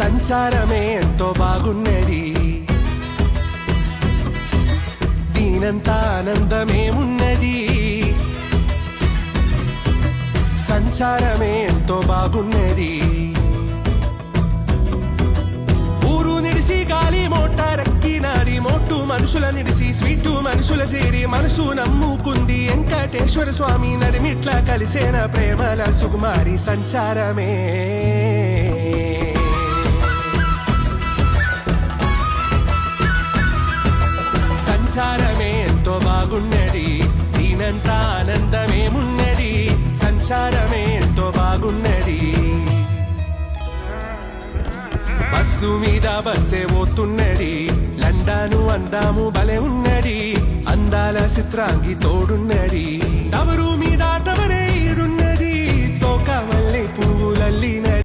సంచారమే ఎంతో బాగున్నది, దీనంతా ఆనందమేమున్నది. సంచారమే ఎంతో బాగున్నది. ఊరు నిడిసి గాలి మోటారెక్కినాది, మోటు మనుషుల నిడిసి స్వీటు మనుషుల చేరి మనసు నమ్ముకుంది వెంకటేశ్వర స్వామి నడిమిట్లా కలిసేన ప్రేమల సుకుమారి. సంచారమే సంచారమే ఎంతో బాగున్నది, దీనంతా ఆనందమేమున్నది. సంచారమే ఎంతో బాగున్నది. బస్సు మీద బస్సే పోతున్నది, లండాను అందాము భలే ఉన్నది, అందాల చిత్రాంగి తోడున్నది. టవరు మీద టవరే ఈడున్నది, తోక మల్లె పువ్వులల్లినది.